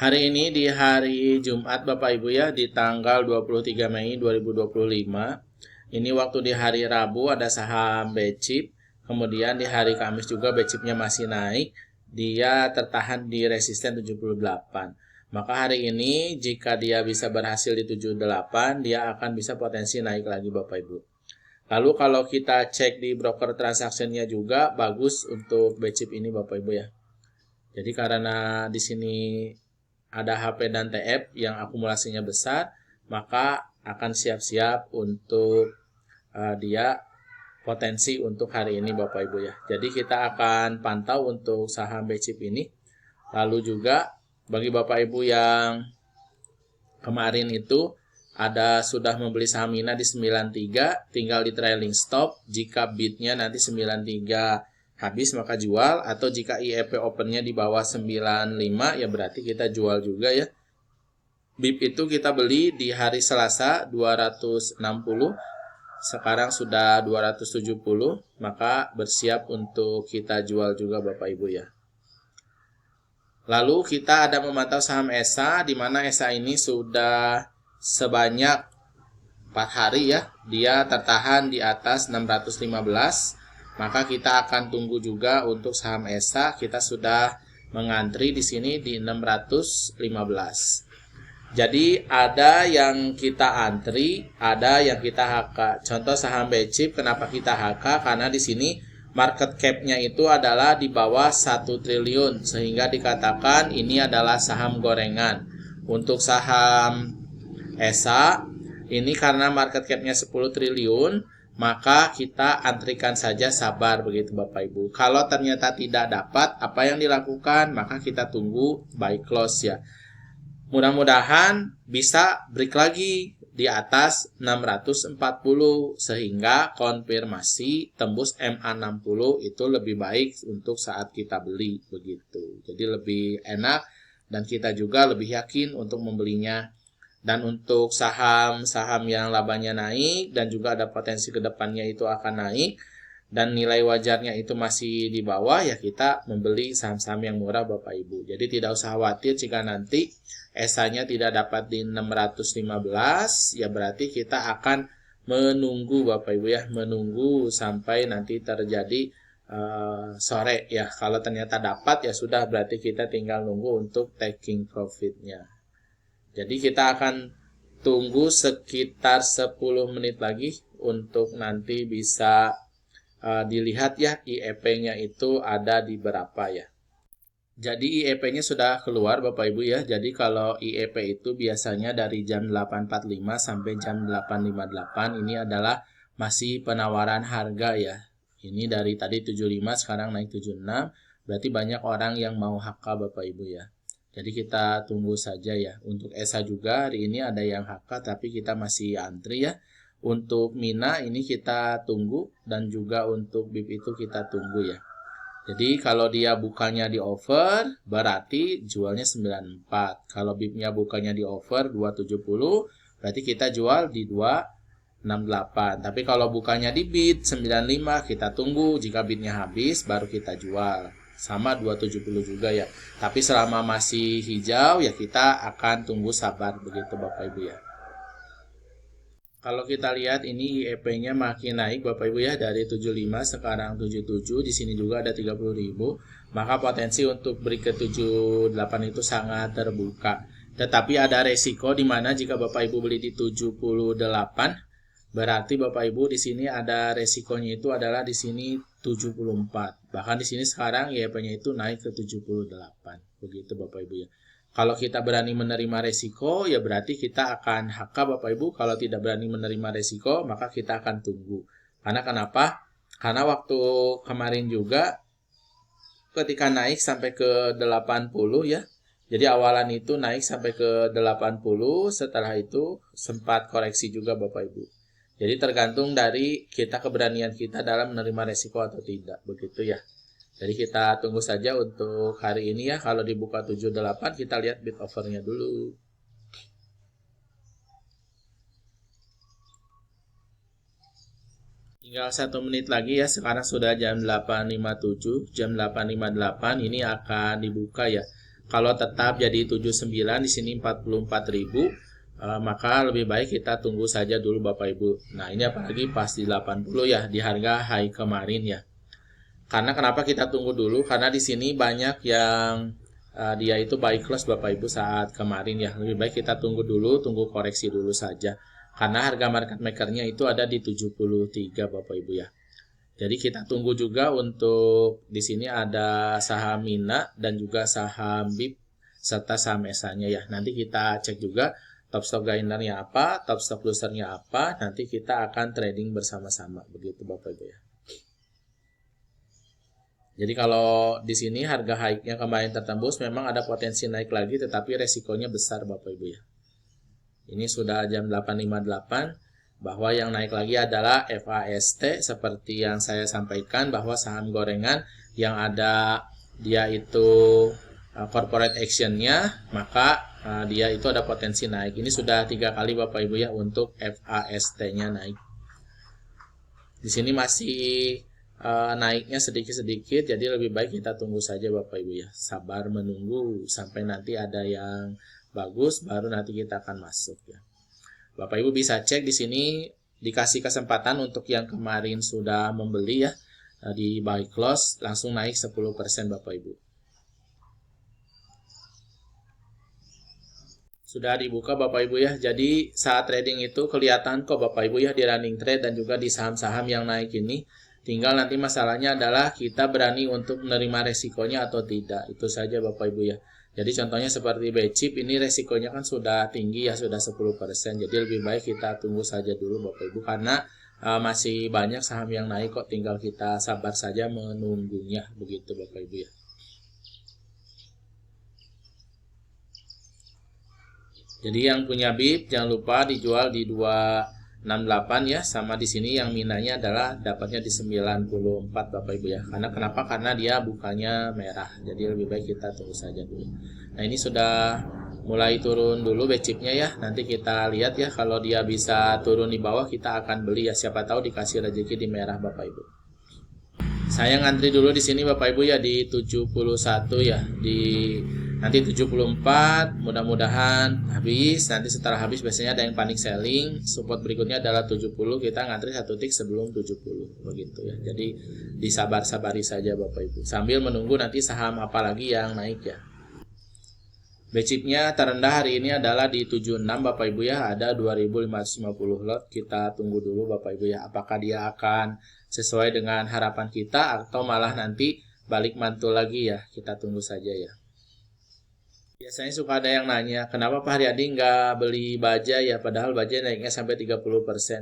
Hari ini di hari Jumat Bapak Ibu ya, di tanggal 23 Mei 2025. Ini waktu di hari Rabu ada saham BCIP, kemudian di hari Kamis juga BCIP-nya masih naik, dia tertahan di resisten 78. Maka hari ini jika dia bisa berhasil di 78, dia akan bisa potensi naik lagi Bapak Ibu. Lalu kalau kita cek di broker transaksinya juga bagus untuk BCIP ini Bapak Ibu ya. Jadi karena di sini ada HP dan TF yang akumulasinya besar, maka akan siap-siap untuk dia potensi untuk hari ini Bapak Ibu ya. Jadi kita akan pantau untuk saham BCIP ini. Lalu juga bagi Bapak Ibu yang kemarin itu ada sudah membeli saham Mina di 93, tinggal di trailing stop. Jika bidnya nanti 93 habis maka jual, atau jika IEP opennya di bawah 95 ya berarti kita jual juga ya. BIP itu kita beli di hari Selasa 260, sekarang sudah 270, maka bersiap untuk kita jual juga Bapak Ibu ya. Lalu kita ada memantau saham ESA, di mana ESA ini sudah sebanyak 4 hari ya, dia tertahan di atas 615. Maka kita akan tunggu juga untuk saham ESA, kita sudah mengantri di sini di 615. Jadi ada yang kita antri, ada yang kita HK. Contoh saham BCIP, kenapa kita HK? Karena di sini market cap-nya itu adalah di bawah 1 triliun, sehingga dikatakan ini adalah saham gorengan. Untuk saham ESA, ini karena market cap-nya 10 triliun, maka kita antrikan saja, sabar begitu Bapak Ibu. Kalau ternyata tidak dapat, apa yang dilakukan? Maka kita tunggu buy close ya. Mudah-mudahan bisa break lagi di atas 640 sehingga konfirmasi tembus MA60 itu lebih baik untuk saat kita beli begitu. Jadi lebih enak dan kita juga lebih yakin untuk membelinya. Dan untuk saham-saham yang labanya naik dan juga ada potensi ke depannya itu akan naik dan nilai wajarnya itu masih di bawah, ya kita membeli saham-saham yang murah Bapak Ibu. Jadi tidak usah khawatir jika nanti ESA-nya tidak dapat di 615, ya berarti kita akan menunggu Bapak Ibu ya, menunggu sampai nanti terjadi sore ya. Kalau ternyata dapat ya sudah, berarti kita tinggal nunggu untuk taking profitnya. Jadi kita akan tunggu sekitar 10 menit lagi untuk nanti bisa dilihat ya IEP-nya itu ada di berapa ya. Jadi IEP-nya sudah keluar Bapak Ibu ya. Jadi kalau IEP itu biasanya dari jam 8.45 sampai jam 8.58, ini adalah masih penawaran harga ya. Ini dari tadi 75 sekarang naik 76, berarti banyak orang yang mau HK Bapak Ibu ya. Jadi kita tunggu saja ya. Untuk ESA juga hari ini ada yang HK tapi kita masih antri ya. Untuk Mina ini kita tunggu dan juga untuk BIP itu kita tunggu ya. Jadi kalau dia bukanya di over berarti jualnya 94. Kalau BIP-nya bukanya di over 270 berarti kita jual di 268. Tapi kalau bukanya di bid 95 kita tunggu, jika bidnya habis baru kita jual. Sama 270 juga ya. Tapi selama masih hijau ya kita akan tunggu sabar begitu Bapak Ibu ya. Kalau kita lihat ini IEP-nya makin naik Bapak Ibu ya, dari 75 sekarang 77, di sini juga ada 30.000. Maka potensi untuk break ke 78 itu sangat terbuka. Tetapi ada resiko di mana jika Bapak Ibu beli di 78, berarti Bapak Ibu di sini ada resikonya itu adalah di sini 74. Bahkan di sini sekarang IEP-nya itu naik ke 78. Begitu Bapak Ibu ya. Kalau kita berani menerima resiko, ya berarti kita akan HK Bapak Ibu. Kalau tidak berani menerima resiko, maka kita akan tunggu. Karena kenapa? Karena waktu kemarin juga ketika naik sampai ke 80 ya. Jadi awalan itu naik sampai ke 80, setelah itu sempat koreksi juga Bapak Ibu. Jadi tergantung dari kita, keberanian kita dalam menerima resiko atau tidak, begitu ya. Jadi kita tunggu saja untuk hari ini ya. Kalau dibuka 78 kita lihat bid overnya dulu. Tinggal 1 menit lagi ya. Sekarang sudah jam 8.57, jam 8.58 ini akan dibuka ya. kalau tetap jadi 79 di sini 44.000, maka lebih baik kita tunggu saja dulu Bapak Ibu. Nah, ini apalagi pas di 80 ya, di harga high kemarin ya. Karena kenapa kita tunggu dulu? Karena di sini banyak yang dia itu buy close Bapak Ibu saat kemarin ya. Lebih baik kita tunggu dulu, tunggu koreksi dulu saja. Karena harga market makernya itu ada di 73 Bapak Ibu ya. Jadi kita tunggu juga untuk di sini ada saham Mina dan juga saham BIP serta saham ESA-nya ya. Nanti kita cek juga top stock gainer-nya apa, top stock loser-nya apa. Nanti kita akan trading bersama-sama begitu Bapak Ibu ya. Jadi kalau di sini harga high-nya kemarin tertembus memang ada potensi naik lagi tetapi resikonya besar Bapak Ibu ya. Ini sudah jam 8.58. Bahwa yang naik lagi adalah FAST seperti yang saya sampaikan bahwa saham gorengan yang ada dia itu corporate actionnya maka dia itu ada potensi naik. Ini sudah 3 kali Bapak Ibu ya untuk FAST-nya naik. Di sini masih naiknya sedikit-sedikit jadi lebih baik kita tunggu saja Bapak Ibu ya. Sabar menunggu sampai nanti ada yang bagus baru nanti kita akan masuk ya. Bapak Ibu bisa cek di sini dikasih kesempatan untuk yang kemarin sudah membeli ya di buy close langsung naik 10% Bapak Ibu. Sudah dibuka Bapak Ibu ya. Jadi saat trading itu kelihatan kok Bapak Ibu ya di running trade dan juga di saham-saham yang naik ini. Tinggal nanti masalahnya adalah kita berani untuk menerima resikonya atau tidak. Itu saja Bapak Ibu ya. Jadi contohnya seperti BCIP ini resikonya kan sudah tinggi ya, sudah 10%. Jadi lebih baik kita tunggu saja dulu Bapak Ibu karena masih banyak saham yang naik kok, tinggal kita sabar saja menunggunya begitu Bapak Ibu ya. Jadi yang punya BIP jangan lupa dijual di 268 ya, sama di sini yang minanya adalah dapatnya di 94 Bapak Ibu ya. Karena kenapa? Karena dia bukannya merah. Jadi lebih baik kita tunggu saja dulu. Nah, ini sudah mulai turun dulu BCIP-nya ya. Nanti kita lihat ya kalau dia bisa turun di bawah kita akan beli ya. Siapa tahu dikasih rezeki di merah Bapak Ibu. Saya ngantri dulu di sini Bapak Ibu ya di 71 ya. Nanti 74 mudah-mudahan habis. Nanti setelah habis biasanya ada yang panic selling. Support berikutnya adalah 70. Kita ngantri 1 tick sebelum 70 begitu ya. Jadi disabar-sabari saja Bapak Ibu sambil menunggu nanti saham apa lagi yang naik ya. BCIP-nya terendah hari ini adalah di 76 Bapak Ibu ya, ada 2550 lot. Kita tunggu dulu Bapak Ibu ya, apakah dia akan sesuai dengan harapan kita atau malah nanti balik mantul lagi ya. Kita tunggu saja ya. Biasanya suka ada yang nanya, kenapa Pak Haryadi nggak beli baja ya, padahal baja naiknya sampai 30%.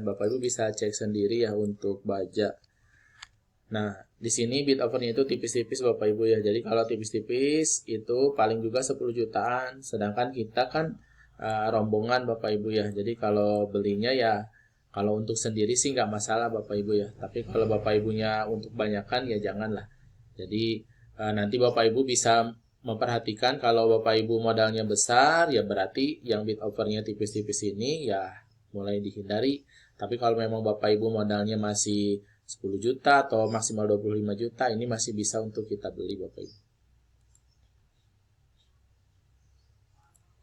Bapak Ibu bisa cek sendiri ya untuk baja. Nah, di sini bid offernya itu tipis-tipis Bapak Ibu ya. Jadi kalau tipis-tipis itu paling juga 10 jutaan. Sedangkan kita kan rombongan Bapak Ibu ya. Jadi kalau belinya ya, kalau untuk sendiri sih nggak masalah Bapak Ibu ya. Tapi kalau Bapak Ibunya untuk banyakan ya janganlah. Jadi nanti Bapak Ibu bisa memperhatikan kalau Bapak Ibu modalnya besar ya berarti yang bid offernya tipis-tipis ini ya mulai dihindari. Tapi kalau memang Bapak Ibu modalnya masih 10 juta atau maksimal 25 juta ini masih bisa untuk kita beli Bapak Ibu.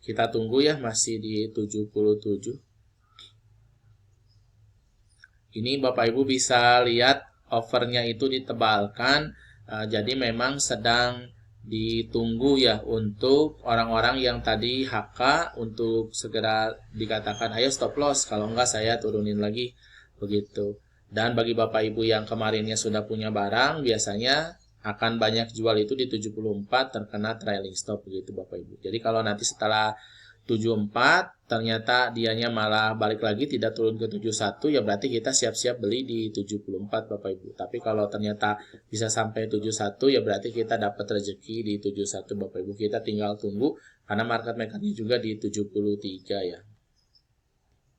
Kita tunggu ya masih di 77. Ini Bapak Ibu bisa lihat offernya itu ditebalkan. Jadi memang sedang ditunggu ya untuk orang-orang yang tadi HK untuk segera dikatakan ayo stop loss, kalau enggak saya turunin lagi begitu. Dan bagi Bapak Ibu yang kemarinnya sudah punya barang biasanya akan banyak jual itu di 74 terkena trailing stop begitu Bapak Ibu. Jadi kalau nanti setelah 74 ternyata dianya malah balik lagi tidak turun ke 71 ya berarti kita siap-siap beli di 74 Bapak Ibu. Tapi kalau ternyata bisa sampai 71 ya berarti kita dapat rezeki di 71 Bapak Ibu. Kita tinggal tunggu karena market makernya juga di 73 ya.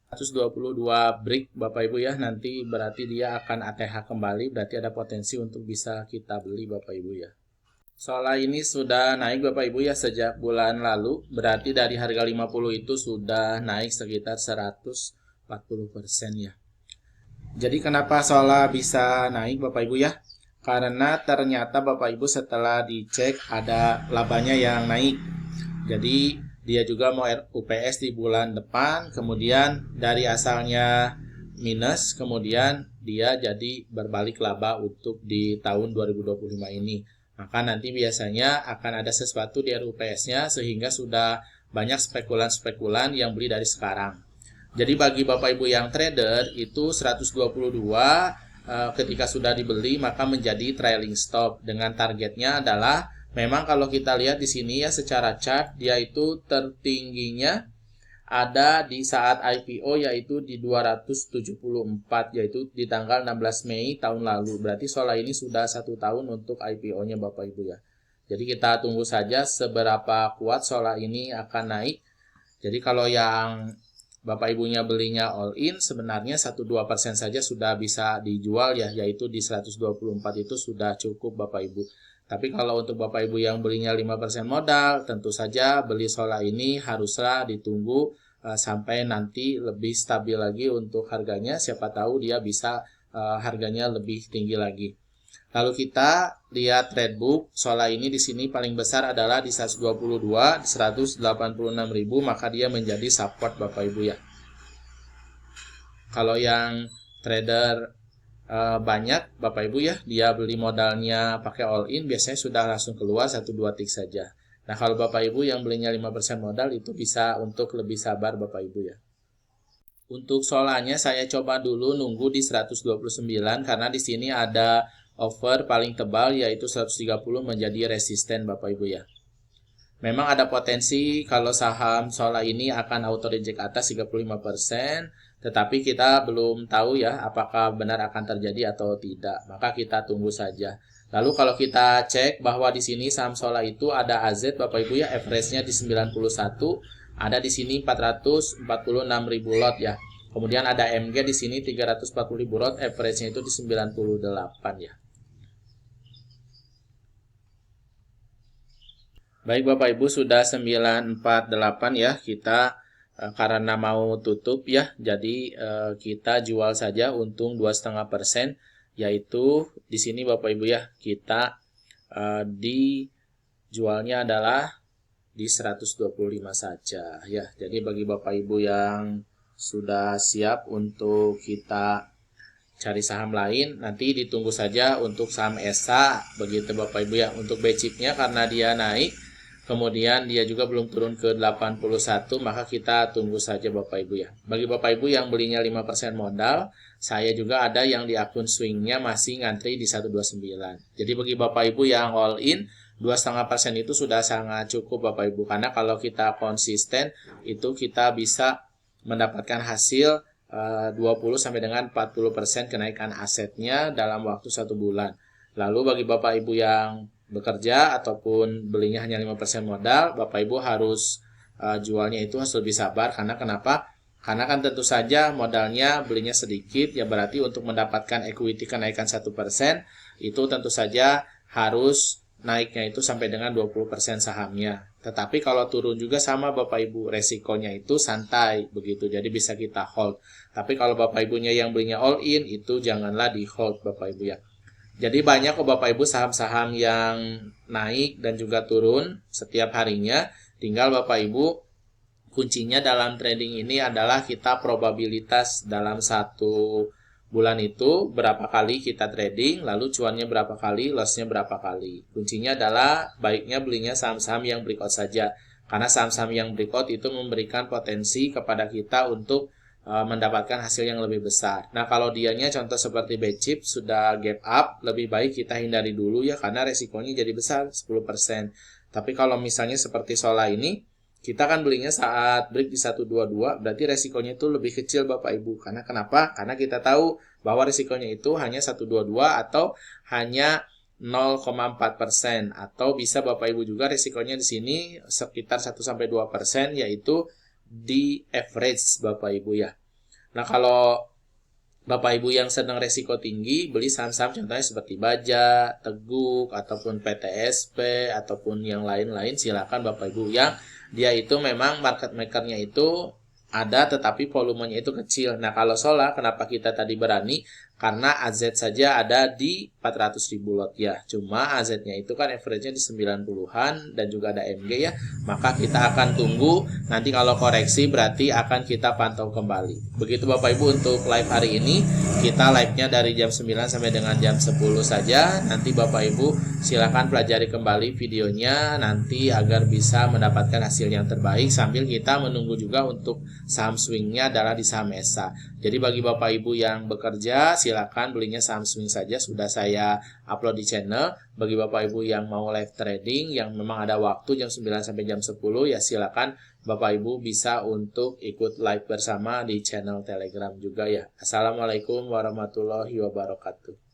122 break Bapak Ibu ya, nanti berarti dia akan ATH kembali, berarti ada potensi untuk bisa kita beli Bapak Ibu ya. Soalnya ini sudah naik Bapak Ibu ya sejak bulan lalu, berarti dari harga 50 itu sudah naik sekitar 140% ya. Jadi kenapa Sola bisa naik Bapak Ibu ya? Karena ternyata Bapak Ibu setelah dicek ada labanya yang naik. Jadi dia juga mau UPS di bulan depan, kemudian dari asalnya minus, kemudian dia jadi berbalik laba untuk di tahun 2025 ini. Maka nanti biasanya akan ada sesuatu di RUPS-nya sehingga sudah banyak spekulan-spekulan yang beli dari sekarang. Jadi bagi Bapak Ibu yang trader itu 122 ketika sudah dibeli maka menjadi trailing stop dengan targetnya adalah memang kalau kita lihat di sini ya secara chart dia itu tertingginya ada di saat IPO yaitu di 274 yaitu di tanggal 16 Mei tahun lalu. Berarti Sola ini sudah 1 tahun untuk IPO-nya Bapak Ibu ya. Jadi kita tunggu saja seberapa kuat Sola ini akan naik. Jadi kalau yang Bapak Ibunya belinya all in sebenarnya 1-2% saja sudah bisa dijual ya, yaitu di 124 itu sudah cukup Bapak Ibu. Tapi kalau untuk Bapak Ibu yang belinya 5% modal, tentu saja beli Sola ini haruslah ditunggu sampai nanti lebih stabil lagi untuk harganya. Siapa tahu dia bisa harganya lebih tinggi lagi. Lalu kita lihat tradebook, Sola ini di sini paling besar adalah di 122, di 186.000, maka dia menjadi support Bapak Ibu ya. Kalau yang trader banyak Bapak Ibu ya, dia beli modalnya pakai all in biasanya sudah langsung keluar 1-2 tick saja. Nah kalau Bapak Ibu yang belinya 5% modal itu bisa untuk lebih sabar Bapak Ibu ya. Untuk Solanya saya coba dulu nunggu di 129 karena di sini ada offer paling tebal yaitu 130 menjadi resisten Bapak Ibu ya. Memang ada potensi kalau saham Sola ini akan auto reject atas 35%. Tetapi kita belum tahu ya apakah benar akan terjadi atau tidak. Maka kita tunggu saja. Lalu kalau kita cek bahwa di sini saham Sola itu ada AZ Bapak Ibu ya, average-nya di 91, ada di sini 446.000 lot ya. Kemudian ada MG di sini 340.000 lot, average-nya itu di 98 ya. Baik Bapak Ibu sudah 948 ya, kita karena mau tutup ya, jadi kita jual saja untung 2,5%, yaitu di sini Bapak Ibu ya, kita dijualnya adalah di 125 saja ya. Jadi bagi Bapak Ibu yang sudah siap untuk kita cari saham lain, nanti ditunggu saja untuk saham ESA begitu Bapak Ibu ya. Untuk BCIP-nya karena dia naik, kemudian dia juga belum turun ke 81, maka kita tunggu saja Bapak Ibu ya. Bagi Bapak Ibu yang belinya 5% modal, saya juga ada yang di akun swingnya masih ngantri di 129. Jadi bagi Bapak Ibu yang all in, 2,5% itu sudah sangat cukup Bapak Ibu. Karena kalau kita konsisten, itu kita bisa mendapatkan hasil 20 sampai dengan 40% kenaikan asetnya dalam waktu 1 bulan. Lalu bagi Bapak Ibu yang bekerja ataupun belinya hanya 5% modal, Bapak Ibu harus jualnya itu harus lebih sabar. Karena kenapa? Karena kan tentu saja modalnya belinya sedikit, ya berarti untuk mendapatkan equity kenaikan 1% itu tentu saja harus naiknya itu sampai dengan 20% sahamnya. Tetapi kalau turun juga sama Bapak Ibu, resikonya itu santai begitu, jadi bisa kita hold. Tapi kalau Bapak Ibunya yang belinya all in, itu janganlah di hold Bapak Ibu ya. Jadi banyak kok Bapak Ibu saham-saham yang naik dan juga turun setiap harinya. Tinggal Bapak Ibu kuncinya dalam trading ini adalah kita probabilitas dalam satu bulan itu berapa kali kita trading, lalu cuannya berapa kali, lossnya berapa kali. Kuncinya adalah baiknya belinya saham-saham yang breakout saja. Karena saham-saham yang breakout itu memberikan potensi kepada kita untuk mendapatkan hasil yang lebih besar. Nah kalau dianya contoh seperti BCIP sudah gap up, lebih baik kita hindari dulu ya karena resikonya jadi besar 10%. Tapi kalau misalnya seperti Sola ini, kita kan belinya saat break di 122, berarti resikonya itu lebih kecil Bapak Ibu. Karena kenapa? Karena kita tahu bahwa resikonya itu hanya 122 atau hanya 0,4%, atau bisa Bapak Ibu juga resikonya di sini sekitar 1-2%, yaitu di average Bapak Ibu ya. Nah kalau Bapak Ibu yang sedang resiko tinggi, beli saham-saham contohnya seperti Baja, Teguk, ataupun PTSP, ataupun yang lain-lain, silakan Bapak Ibu yang dia itu memang market makernya itu ada tetapi volumenya itu kecil. Nah kalau Sola kenapa kita tadi berani? karena AZ saja ada di 400.000 lot ya. Cuma AZ-nya itu kan average-nya di 90-an dan juga ada MG ya. Maka kita akan tunggu, nanti kalau koreksi berarti akan kita pantau kembali. Begitu Bapak Ibu untuk live hari ini. Kita live-nya dari jam 9 sampai dengan jam 10 saja. Nanti Bapak Ibu silakan pelajari kembali videonya nanti agar bisa mendapatkan hasil yang terbaik, sambil kita menunggu juga untuk saham swingnya adalah di saham ESA. Jadi bagi Bapak Ibu yang bekerja, silakan belinya saham swing saja, sudah saya upload di channel. Bagi Bapak Ibu yang mau live trading yang memang ada waktu jam 9 sampai jam 10 ya, silakan Bapak Ibu bisa untuk ikut live bersama di channel Telegram juga ya. Assalamualaikum warahmatullahi wabarakatuh.